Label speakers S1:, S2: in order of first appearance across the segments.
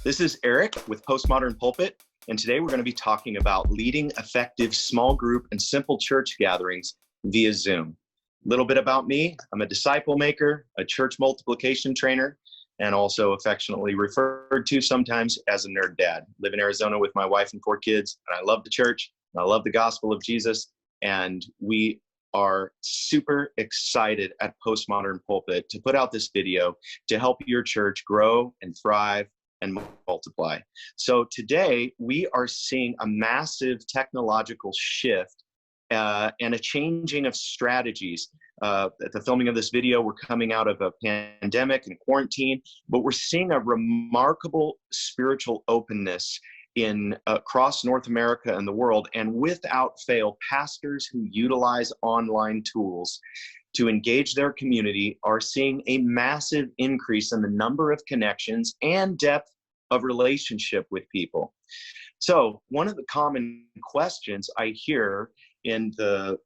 S1: This is Eric with Postmodern Pulpit, and today we're going to be talking about leading effective small group and simple church gatherings via Zoom. A little bit about me. I'm a disciple maker, a church multiplication trainer, and also affectionately referred to sometimes as a nerd dad. Live in Arizona with my wife and 4 kids, and I love the church, and I love the gospel of Jesus, and we are super excited at Postmodern Pulpit to put out this video to help your church grow and thrive and multiply. So today we are seeing a massive technological shift and a changing of strategies. At the filming of this video, we're coming out of a pandemic and quarantine, but we're seeing a remarkable spiritual openness across North America and the world, and without fail, pastors who utilize online tools to engage their community are seeing a massive increase in the number of connections and depth of relationship with people. So one of the common questions I hear in the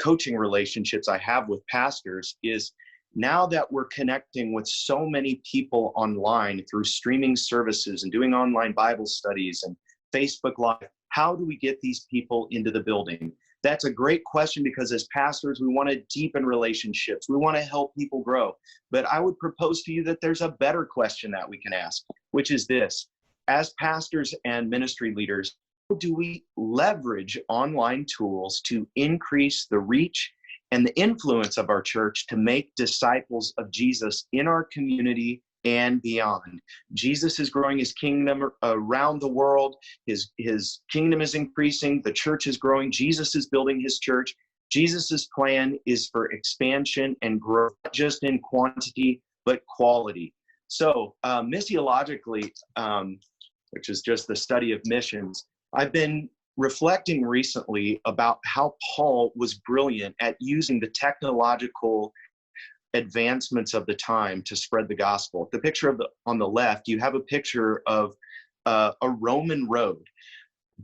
S1: coaching relationships I have with pastors is, now that we're connecting with so many people online through streaming services and doing online Bible studies and Facebook Live, how do we get these people into the building? That's a great question, because as pastors, we want to deepen relationships. We want to help people grow. But I would propose to you that there's a better question that we can ask, which is this: as pastors and ministry leaders, how do we leverage online tools to increase the reach and the influence of our church to make disciples of Jesus in our community and beyond? Jesus is growing his kingdom around the world. His kingdom is increasing. The church is growing. Jesus is building his church. Jesus's plan is for expansion and growth, not just in quantity, but quality. So missiologically, which is just the study of missions, I've been reflecting recently about how Paul was brilliant at using the technological advancements of the time to spread the gospel. The picture on the left, you have a picture of a Roman road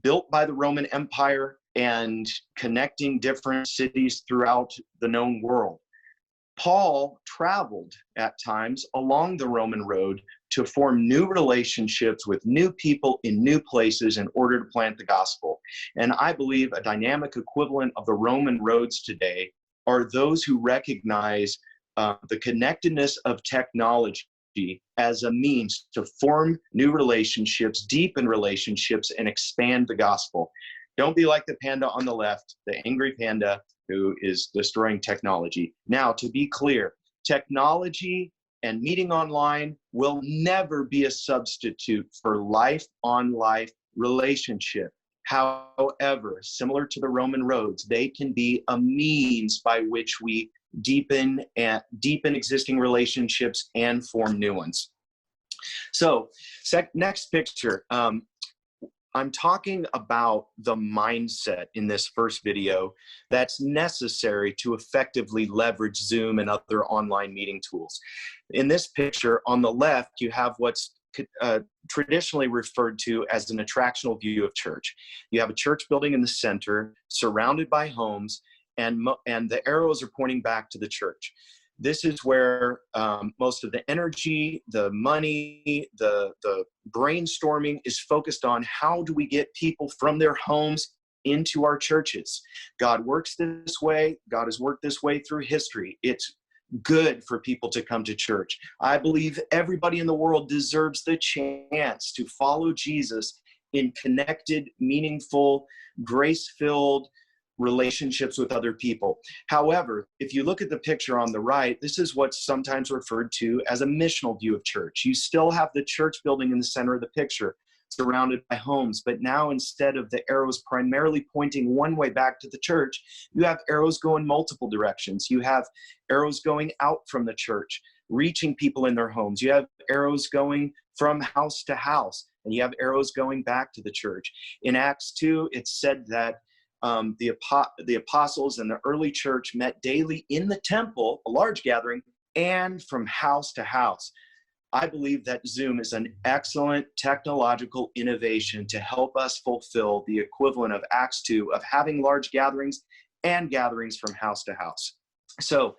S1: built by the Roman Empire and connecting different cities throughout the known world. Paul traveled at times along the Roman road to form new relationships with new people in new places in order to plant the gospel. And I believe a dynamic equivalent of the Roman roads today are those who recognize the connectedness of technology as a means to form new relationships, deepen relationships, and expand the gospel. Don't be like the panda on the left, the angry panda who is destroying technology. Now, to be clear, technology and meeting online will never be a substitute for life-on-life relationship. However, similar to the Roman roads, they can be a means by which we deepen existing relationships and form new ones. So, next picture. I'm talking about the mindset in this first video that's necessary to effectively leverage Zoom and other online meeting tools. In this picture on the left, you have what's traditionally referred to as an attractional view of church. You have a church building in the center, surrounded by homes, and the arrows are pointing back to the church. This is where most of the energy, the money, the brainstorming is focused on: how do we get people from their homes into our churches? God works this way. God has worked this way through history. It's good for people to come to church. I believe everybody in the world deserves the chance to follow Jesus in connected, meaningful, grace-filled relationships with other people. However, if you look at the picture on the right, this is what's sometimes referred to as a missional view of church. You still have the church building in the center of the picture, surrounded by homes, but now instead of the arrows primarily pointing one way back to the church, you have arrows going multiple directions. You have arrows going out from the church, reaching people in their homes. You have arrows going from house to house, and you have arrows going back to the church. In Acts 2, it's said that the apostles and the early church met daily in the temple, a large gathering, and from house to house. I believe that Zoom is an excellent technological innovation to help us fulfill the equivalent of Acts 2 of having large gatherings and gatherings from house to house. So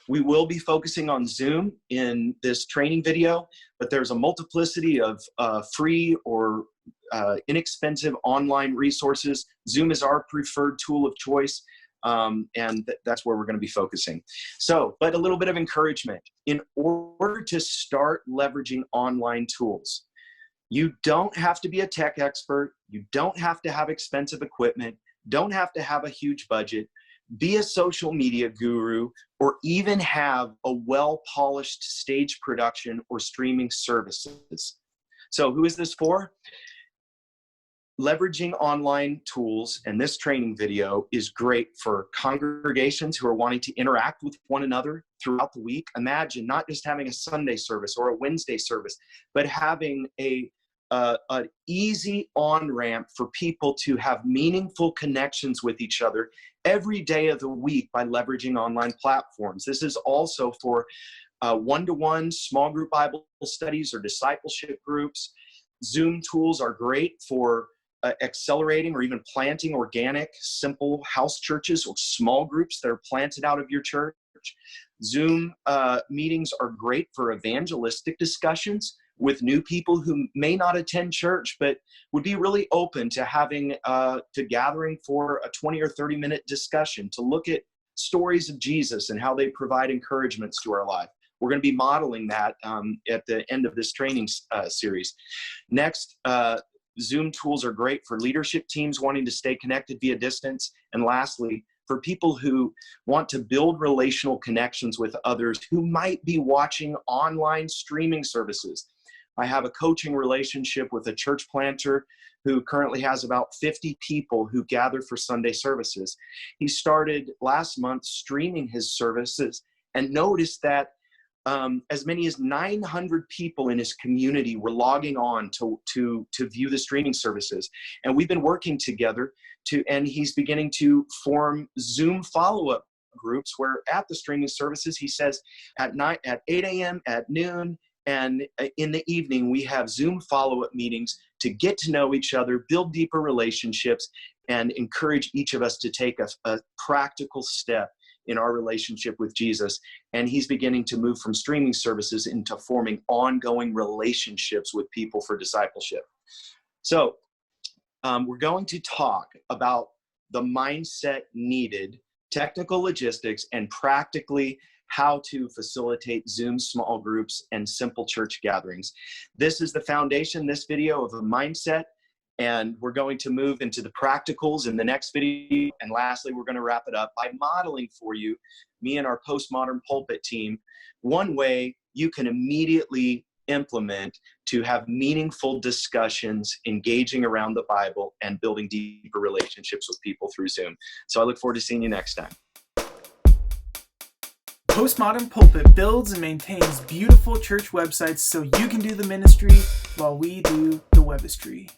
S1: we will be focusing on Zoom in this training video, but there's a multiplicity of free or inexpensive online resources. Zoom is our preferred tool of choice, and that's where we're going to be focusing. So, but a little bit of encouragement. In order to start leveraging online tools, you don't have to be a tech expert. You don't have to have expensive equipment. Don't have to have a huge budget. Be a social media guru, or even have a well-polished stage production or streaming services. So who is this for? Leveraging online tools, and this training video is great for congregations who are wanting to interact with one another throughout the week. Imagine not just having a Sunday service or a Wednesday service, but having an easy on-ramp for people to have meaningful connections with each other every day of the week by leveraging online platforms. This is also for one-to-one small group Bible studies or discipleship groups. Zoom tools are great for accelerating or even planting organic, simple house churches or small groups that are planted out of your church. Zoom meetings are great for evangelistic discussions with new people who may not attend church, but would be really open to having to gathering for a 20 or 30-minute discussion to look at stories of Jesus and how they provide encouragements to our life. We're going to be modeling that at the end of this training series. Next, Zoom tools are great for leadership teams wanting to stay connected via distance. And lastly, for people who want to build relational connections with others who might be watching online streaming services. I have a coaching relationship with a church planter who currently has about 50 people who gather for Sunday services. He started last month streaming his services and noticed that as many as 900 people in his community were logging on to view the streaming services. And we've been working together and he's beginning to form Zoom follow-up groups where at the streaming services, he says at 8 a.m., at noon, and in the evening, we have Zoom follow-up meetings to get to know each other, build deeper relationships, and encourage each of us to take a practical step in our relationship with Jesus. And he's beginning to move from streaming services into forming ongoing relationships with people for discipleship. So we're going to talk about the mindset needed, technical logistics, and practically how to facilitate Zoom small groups and simple church gatherings. This is the foundation, this video, of a mindset. And we're going to move into the practicals in the next video. And lastly, we're going to wrap it up by modeling for you, me and our Postmodern Pulpit team, one way you can immediately implement to have meaningful discussions, engaging around the Bible, and building deeper relationships with people through Zoom. So I look forward to seeing you next time.
S2: Postmodern Pulpit builds and maintains beautiful church websites so you can do the ministry while we do the webistry.